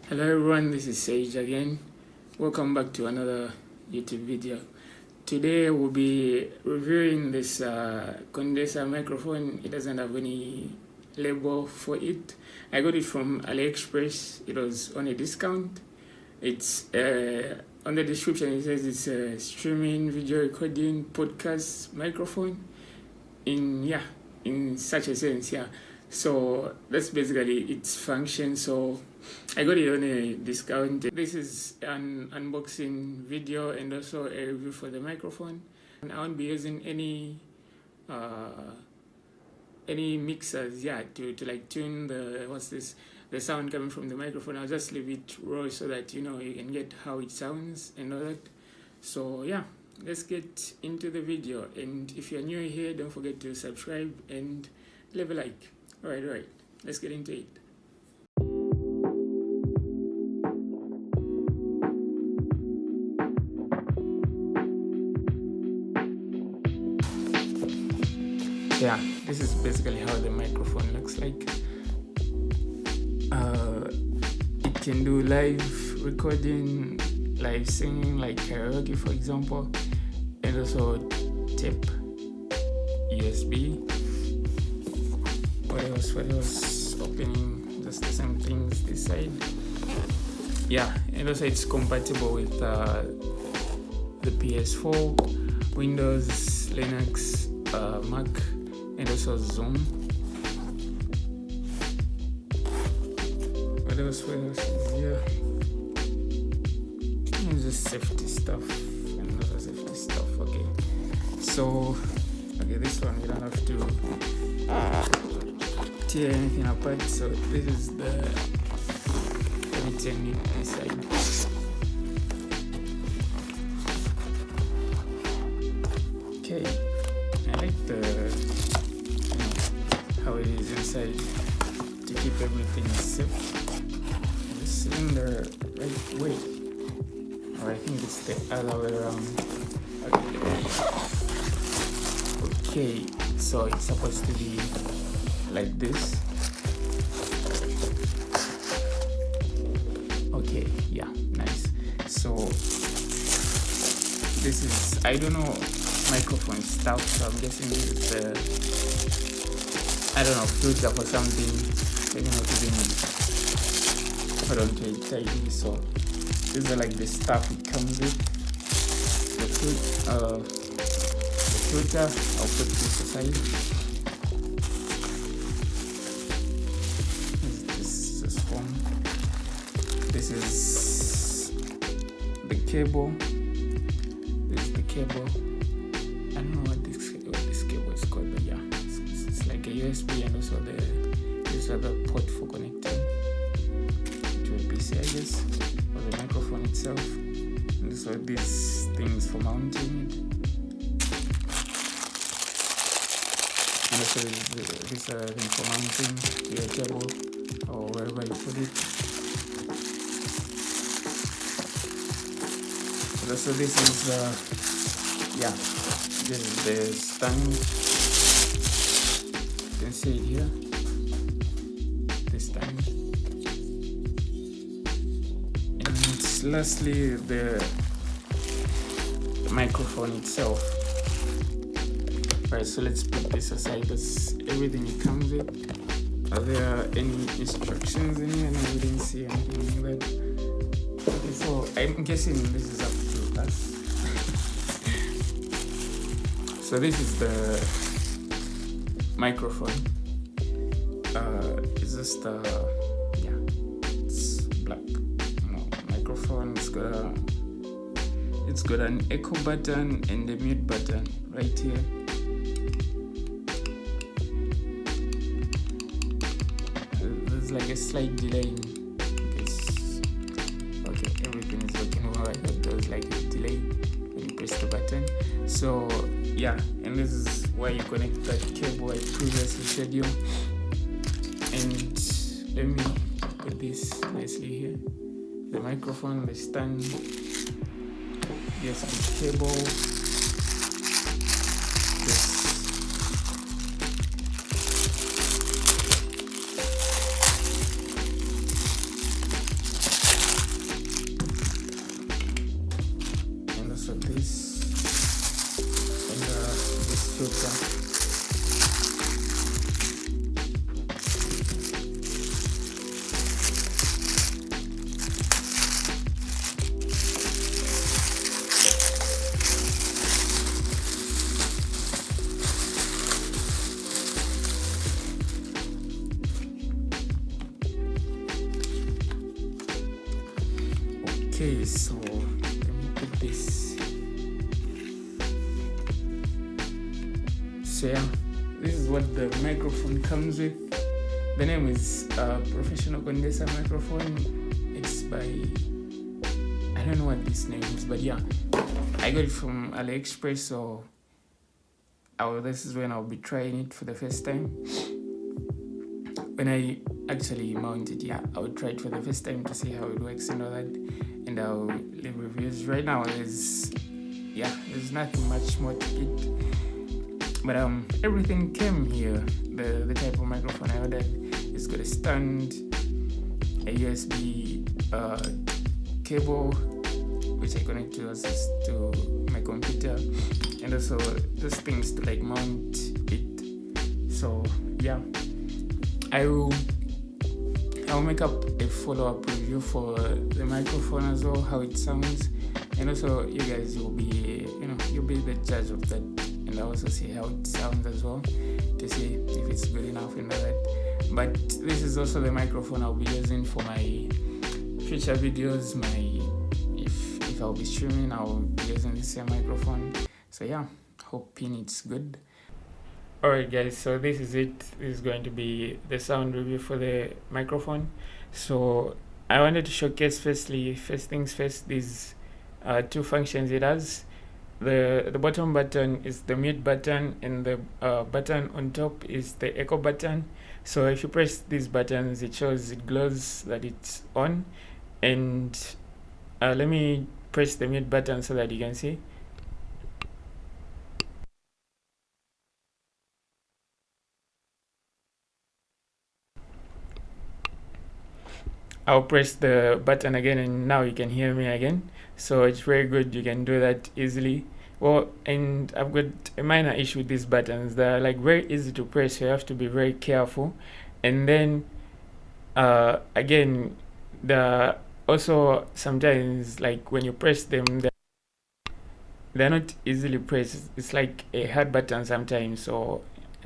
Hello everyone, this is XaiJ again. Welcome back to another YouTube video. Today we'll be reviewing this condenser microphone. It doesn't have any label for it. I got it from AliExpress. It was on a discount. It's on the description it says it's a streaming, video recording, podcast microphone in such a sense, yeah. So that's basically its function. So I got it on a discount. This is an unboxing video and also a review for the microphone. And I won't be using any mixers, to like tune the sound coming from the microphone. I'll just leave it raw so that you can get how it sounds and all that. So yeah, let's get into the video. And if you're new here, don't forget to subscribe and leave a like. All right, let's get into it. Yeah, this is basically how the microphone looks like. It can do live recording, live singing, like karaoke for example, and also tape, USB. What else? Opening, just the same things this side. Yeah, and also it's compatible with the PS4, Windows, Linux, Mac, and also Zoom. What else is here? It's just safety stuff and other safety stuff. Okay, so this one we don't have to tear anything apart. So this is the, let me turn it this side. Okay, I like how it is inside to keep everything safe. It's in the right way, or I think it's the other way around. Okay, so it's supposed to be like this. Okay, yeah, nice. So this is, I don't know microphone stuff, so I'm guessing this is the, I don't know, filter for something. I don't know, even hold on to it tightly. So these are like the stuff it comes with. The filter, I'll put this aside. This is the cable. This is the cable. I don't know what this cable is called, but yeah, it's like a USB, and also this other port for connecting to a PC, I guess, or the microphone itself. And so these things for mounting it. And also this thing for mounting to your table or wherever you put it. So this is this is the stand. You can see it here, the stand. And lastly the microphone itself. Right, so let's put this aside. That's everything it comes with. Are there any instructions in here? No, we didn't see anything like that. Okay, so I'm guessing this is up to us. So this is the microphone. It's just it's black. Microphone. It's got an echo button and a mute button right here. There's like a slight delay. Everything is working well. I thought there was like a delay when you press the button. So yeah, and this is where you connect that cable I previously showed you. And let me put this nicely here. The microphone, the stand, USB cable, this computer. Okay, so let me put this. So yeah, this is what the microphone comes with. The name is Professional Condenser Microphone. It's by, I don't know what this name is, but yeah, I got it from AliExpress. So this is when I'll be trying it for the first time. When I actually mount it, yeah, I would try it for the first time to see how it works and all that, and I'll leave reviews. Right now, there's nothing much more to it, but everything came here. The type of microphone I ordered, it's got a stand, a USB cable which I connect to my computer, and also those things to like mount it. So yeah, I'll make up a follow-up review for the microphone as well, how it sounds, and also you guys will be, you'll be the judge of that, and I'll also see how it sounds as well to see if it's good enough and all that. But this is also the microphone I'll be using for my future videos. If I'll be streaming, I'll be using this same microphone. So yeah, hoping it's good. Alright guys, so this is it. This is going to be the sound review for the microphone. So I wanted to showcase first things first, these two functions it has. The bottom button is the mute button, and the button on top is the echo button. So if you press these buttons, it glows that it's on. And let me press the mute button so that you can see. I'll press the button again, and now you can hear me again. So it's very good, you can do that easily. Well, and I've got a minor issue with these buttons. They're like very easy to press, so you have to be very careful. And then again, the also sometimes like when you press them, they're not easily pressed. It's like a hard button sometimes. So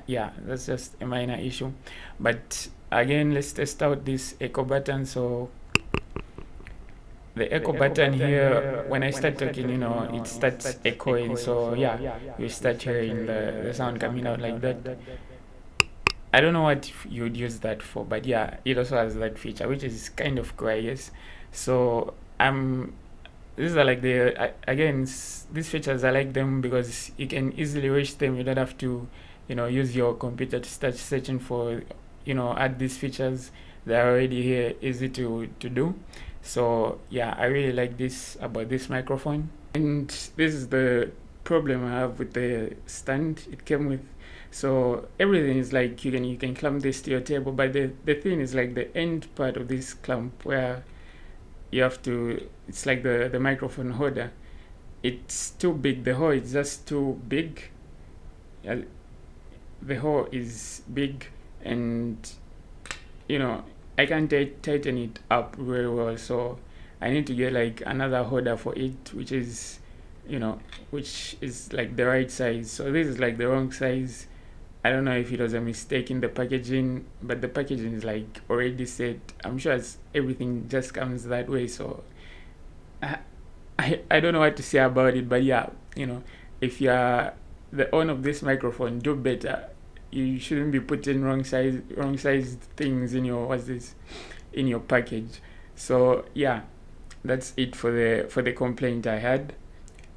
yeah, that's just a minor issue. But again, let's test out this echo button. So the echo button here, when I start talking, it starts echoing. So yeah, you start hearing the sound coming out like that. I don't know what you would use that for, but yeah, it also has that feature, which is kind of cool, I guess. So these are like these features, I like them because you can easily reach them. You don't have to use your computer to start searching for add these features. They're already here, easy to do. So yeah, I really like this about this microphone. And this is the problem I have with the stand it came with. So everything is like you can clamp this to your table, but the thing is like the end part of this clamp where you have to, it's like the microphone holder, it's too big. The hole is just too big. The hole is big, and I can't tighten it up very well, so I need to get like another holder for it, which is like the right size. So this is like the wrong size. I don't know if it was a mistake in the packaging, but the packaging is like already set. I'm sure everything just comes that way. So I don't know what to say about it, but yeah, if you're the owner of this microphone, do better. You shouldn't be putting wrong size things in your in your package. So yeah, that's it for the complaint I had.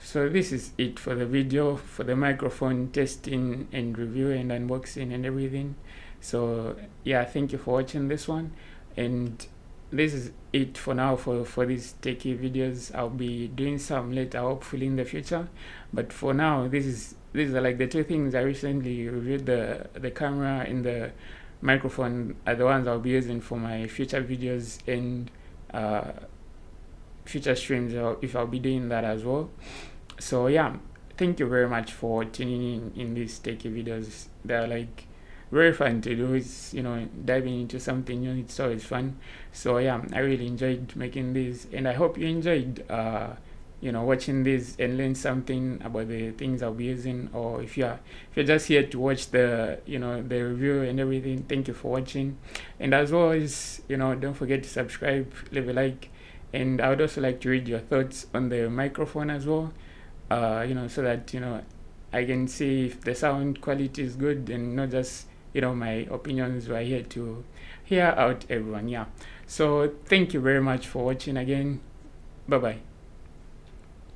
So this is it for the video for the microphone testing and review and unboxing and everything. So yeah, thank you for watching this one, and this is it for now for these techie videos. I'll be doing some later, hopefully in the future, but for now these are like the two things I recently reviewed. The camera and the microphone are the ones I'll be using for my future videos and future streams, or if I'll be doing that as well. So yeah, thank you very much for tuning in these techie videos. They're like very fun to do. It's, diving into something new. It's always fun. So yeah, I really enjoyed making these, and I hope you enjoyed watching this and learn something about the things I'll be using. Or if you're just here to watch the the review and everything, thank you for watching. And as always, don't forget to subscribe, leave a like, and I would also like to read your thoughts on the microphone as well. So that I can see if the sound quality is good, and not just my opinions. We're here to hear out everyone. Yeah. So thank you very much for watching again. Bye bye.